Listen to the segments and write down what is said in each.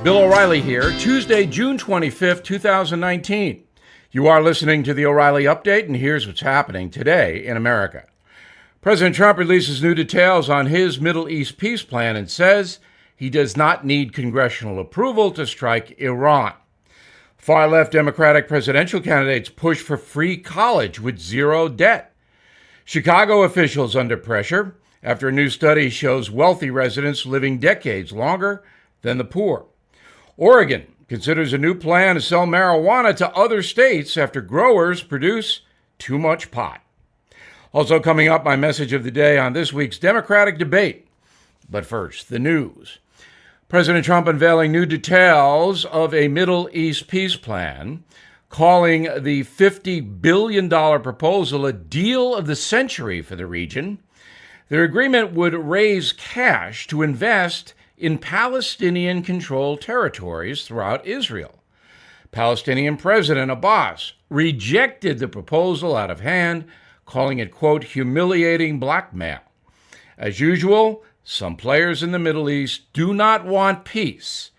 Bill O'Reilly here, Tuesday, June 25th, 2019. You are listening to the O'Reilly Update, and here's what's happening today in America. President Trump releases new details on his Middle East peace plan and says he does not need congressional approval to strike Iran. Far-left Democratic presidential candidates push for free college with zero debt. Chicago officials under pressure after a new study shows wealthy residents living decades longer than the poor. Oregon considers a new plan to sell marijuana to other states after growers produce too much pot. Also coming up, my message of the day on this week's Democratic debate. But first, the news. President Trump unveiling new details of a Middle East peace plan, calling the $50 billion proposal a deal of the century for the region. Their agreement would raise cash to invest in Palestinian-controlled territories throughout Israel. Palestinian President Abbas rejected the proposal out of hand, calling it, quote, humiliating blackmail. As usual, some players in the Middle East do not want peace.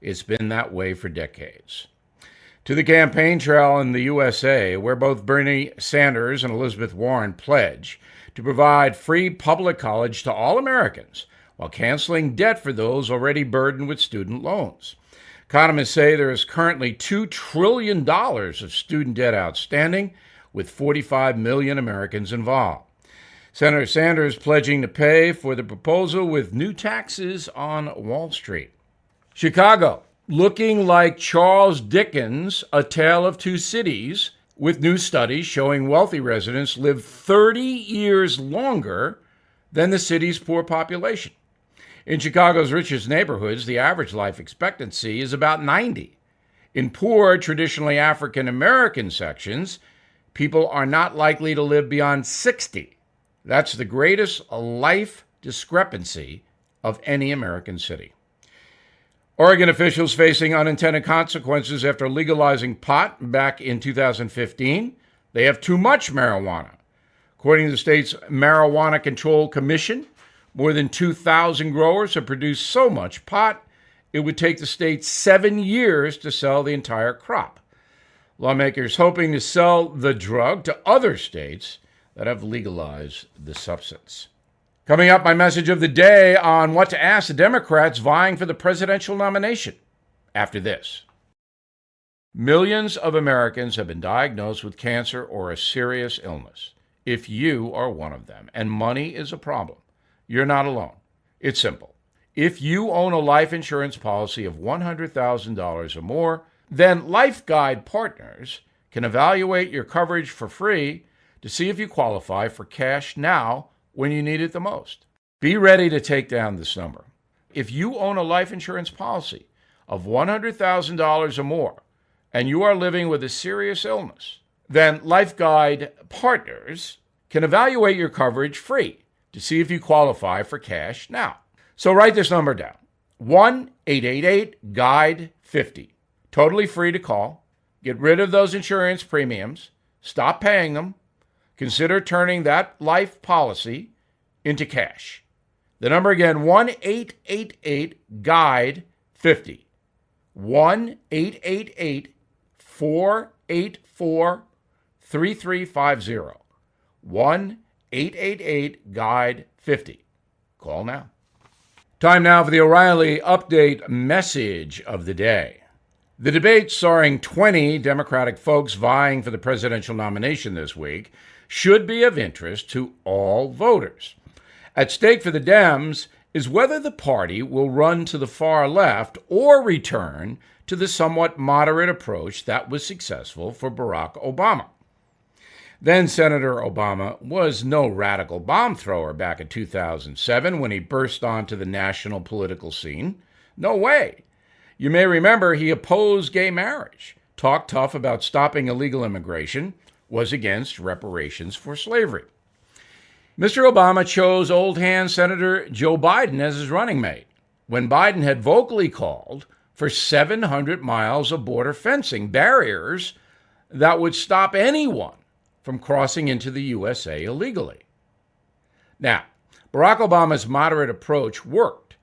It's been that way for decades. To the campaign trail in the USA, where both Bernie Sanders and Elizabeth Warren pledge to provide free public college to all Americans, while canceling debt for those already burdened with student loans. Economists say there is currently $2 trillion of student debt outstanding, with 45 million Americans involved. Senator Sanders pledging to pay for the proposal with new taxes on Wall Street. Chicago, looking like Charles Dickens' A Tale of Two Cities, with new studies showing wealthy residents live 30 years longer than the city's poor population. In Chicago's richest neighborhoods, the average life expectancy is about 90. In poor, traditionally African-American sections, people are not likely to live beyond 60. That's the greatest life discrepancy of any American city. Oregon officials facing unintended consequences after legalizing pot back in 2015. They have too much marijuana. According to the state's Marijuana Control Commission, more than 2,000 growers have produced so much pot, it would take the state 7 years to sell the entire crop. Lawmakers hoping to sell the drug to other states that have legalized the substance. Coming up, my message of the day on what to ask the Democrats vying for the presidential nomination. After this. Millions of Americans have been diagnosed with cancer or a serious illness. If you are one of them and money is a problem, you're not alone. It's simple. If you own a life insurance policy of $100,000 or more, then Life Guide Partners can evaluate your coverage for free to see if you qualify for cash now when you need it the most. Be ready to take down this number. If you own a life insurance policy of $100,000 or more and you are living with a serious illness, then Life Guide Partners can evaluate your coverage free to see if you qualify for cash now. So write this number down, 1-888-GUIDE-50. Totally free to call. Get rid of those insurance premiums. Stop paying them. Consider turning that life policy into cash. The number again, 1-888-GUIDE-50. 1-888-484-3350. 1-888-GUIDE-50. Call now. Time now for the O'Reilly Update message of the day. The debate starring 20 Democratic folks vying for the presidential nomination this week should be of interest to all voters. At stake for the Dems is whether the party will run to the far left or return to the somewhat moderate approach that was successful for Barack Obama. Then Senator Obama was no radical bomb thrower back in 2007 when he burst onto the national political scene. No way. You may remember he opposed gay marriage, talked tough about stopping illegal immigration, was against reparations for slavery. Mr. Obama chose old hand Senator Joe Biden as his running mate when Biden had vocally called for 700 miles of border fencing, barriers that would stop anyone from crossing into the USA illegally. Now, Barack Obama's moderate approach worked,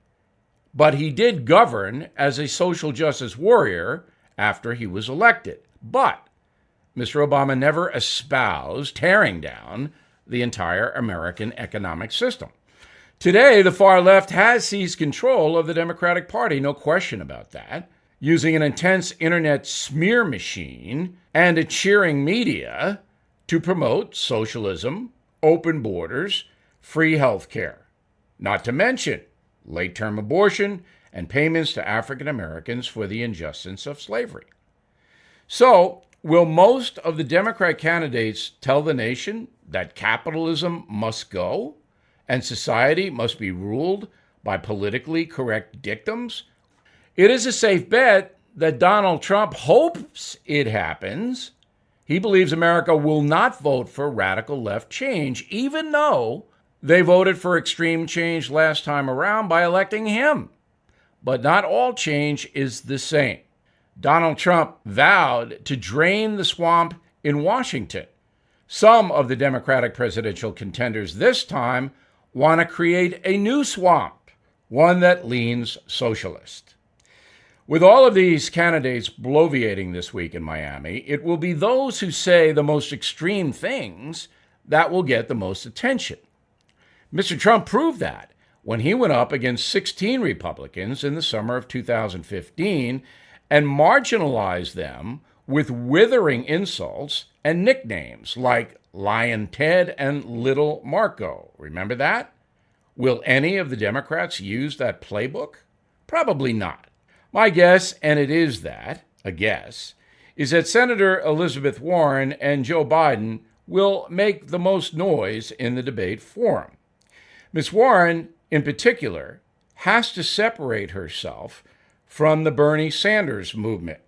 but he did govern as a social justice warrior after he was elected. But Mr. Obama never espoused tearing down the entire American economic system. Today, the far left has seized control of the Democratic Party, no question about that, using an intense internet smear machine and a cheering media to promote socialism, open borders, free health care, not to mention late-term abortion and payments to African Americans for the injustice of slavery. So, will most of the Democrat candidates tell the nation that capitalism must go and society must be ruled by politically correct dictums? It is a safe bet that Donald Trump hopes it happens. He believes America will not vote for radical left change, even though they voted for extreme change last time around by electing him. But not all change is the same. Donald Trump vowed to drain the swamp in Washington. Some of the Democratic presidential contenders this time want to create a new swamp, one that leans socialist. With all of these candidates bloviating this week in Miami, it will be those who say the most extreme things that will get the most attention. Mr. Trump proved that when he went up against 16 Republicans in the summer of 2015 and marginalized them with withering insults and nicknames like Lion Ted and Little Marco. Remember that? Will any of the Democrats use that playbook? Probably not. My guess, and it is that, a guess, is that Senator Elizabeth Warren and Joe Biden will make the most noise in the debate forum. Ms. Warren, in particular, has to separate herself from the Bernie Sanders movement.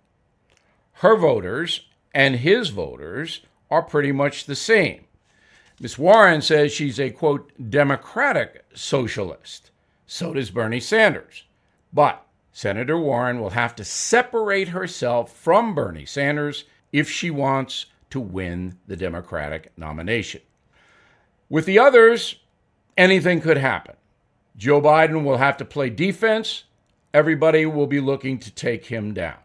Her voters and his voters are pretty much the same. Ms. Warren says she's a, quote, democratic socialist. So does Bernie Sanders. But Senator Warren will have to separate herself from Bernie Sanders if she wants to win the Democratic nomination. With the others, anything could happen. Joe Biden will have to play defense. Everybody will be looking to take him down.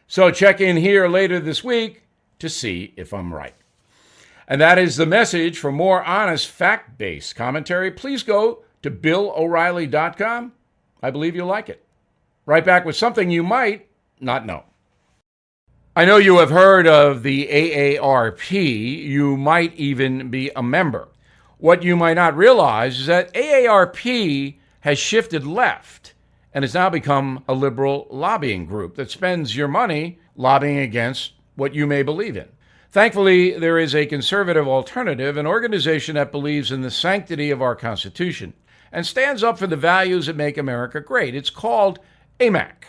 So check in here later this week to see if I'm right. And that is the message. For more honest, fact-based commentary, please go to BillO'Reilly.com. I believe you'll like it. Right back with something you might not know. I know you have heard of the AARP. You might even be a member. What you might not realize is that AARP has shifted left and has now become a liberal lobbying group that spends your money lobbying against what you may believe in. Thankfully, there is a conservative alternative, an organization that believes in the sanctity of our Constitution and stands up for the values that make America great. It's called AMAC.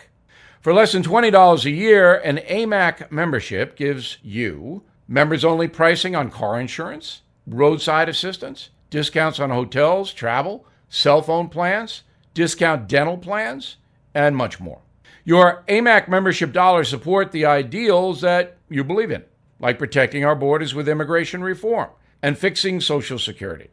For less than $20 a year, an AMAC membership gives you members-only pricing on car insurance, roadside assistance, discounts on hotels, travel, cell phone plans, discount dental plans, and much more. Your AMAC membership dollars support the ideals that you believe in, like protecting our borders with immigration reform and fixing Social Security.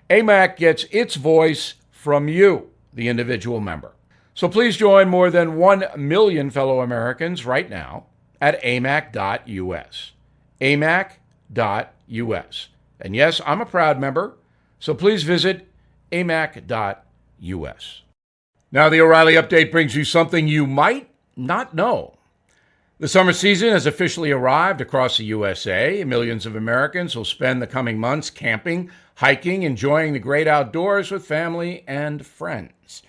AMAC gets its voice from you, the individual member. So please join more than 1 million fellow Americans right now at amac.us. amac.us. And yes, I'm a proud member, so please visit amac.us. Now, the O'Reilly Update brings you something you might not know. The summer season has officially arrived across the USA. Millions of Americans will spend the coming months camping, hiking, enjoying the great outdoors with family and friends.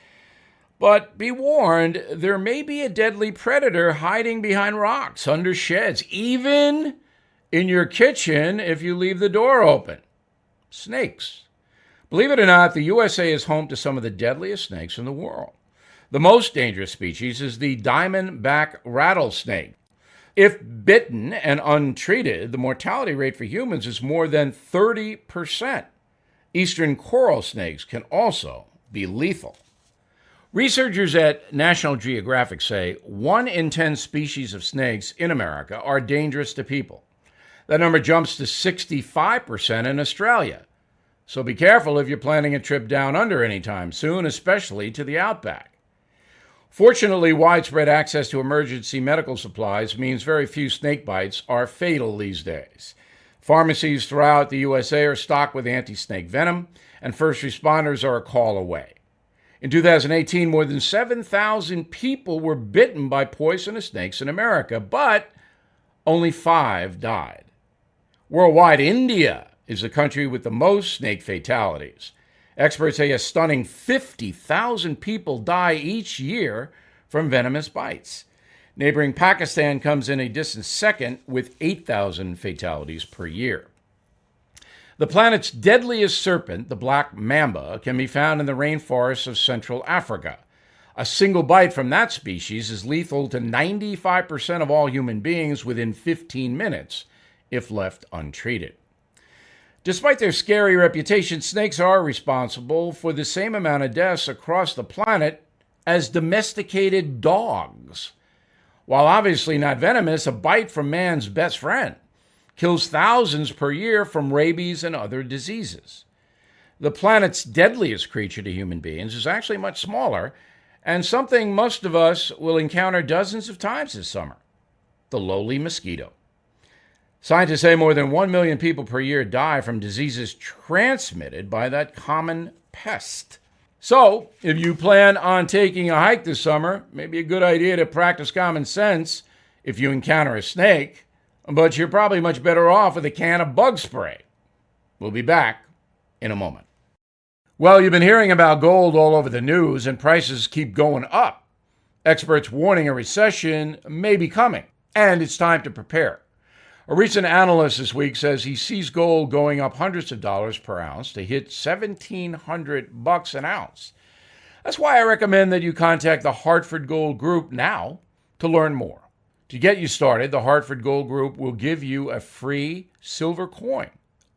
But be warned, there may be a deadly predator hiding behind rocks, under sheds, even in your kitchen if you leave the door open. Snakes. Believe it or not, the USA is home to some of the deadliest snakes in the world. The most dangerous species is the diamondback rattlesnake. If bitten and untreated, the mortality rate for humans is more than 30%. Eastern coral snakes can also be lethal. Researchers at National Geographic say 1 in 10 species of snakes in America are dangerous to people. That number jumps to 65% in Australia. So be careful if you're planning a trip down under anytime soon, especially to the outback. Fortunately, widespread access to emergency medical supplies means very few snake bites are fatal these days. Pharmacies throughout the USA are stocked with anti-snake venom, and first responders are a call away. In 2018, more than 7,000 people were bitten by poisonous snakes in America, but only 5 died. Worldwide, India is the country with the most snake fatalities. Experts say a stunning 50,000 people die each year from venomous bites. Neighboring Pakistan comes in a distant second with 8,000 fatalities per year. The planet's deadliest serpent, the black mamba, can be found in the rainforests of Central Africa. A single bite from that species is lethal to 95% of all human beings within 15 minutes if left untreated. Despite their scary reputation, snakes are responsible for the same amount of deaths across the planet as domesticated dogs. While obviously not venomous, a bite from man's best friend kills thousands per year from rabies and other diseases. The planet's deadliest creature to human beings is actually much smaller, and something most of us will encounter dozens of times this summer: the lowly mosquito. Scientists say more than 1 million people per year die from diseases transmitted by that common pest. So, if you plan on taking a hike this summer, maybe a good idea to practice common sense if you encounter a snake, but you're probably much better off with a can of bug spray. We'll be back in a moment. Well, you've been hearing about gold all over the news, and prices keep going up. Experts warning a recession may be coming, and it's time to prepare. A recent analyst this week says he sees gold going up hundreds of dollars per ounce to hit $1,700 an ounce. That's why I recommend that you contact the Hartford Gold Group now to learn more. To get you started, the Hartford Gold Group will give you a free silver coin.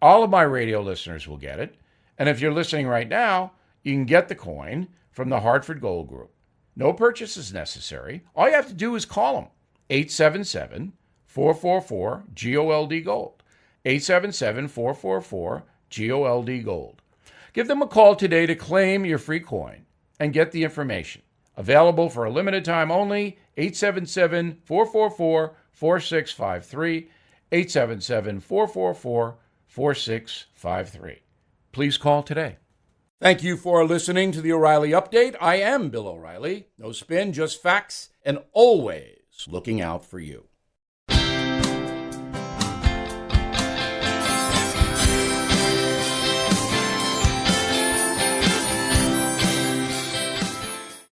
All of my radio listeners will get it, and if you're listening right now, you can get the coin from the Hartford Gold Group. No purchase is necessary. All you have to do is call them, 877-444-GOLD-GOLD, 877-444-GOLD-GOLD. Give them a call today to claim your free coin and get the information. Available for a limited time only, 877-444-4653, 877-444-4653. Please call today. Thank you for listening to the O'Reilly Update. I am Bill O'Reilly. No spin, just facts, and always looking out for you.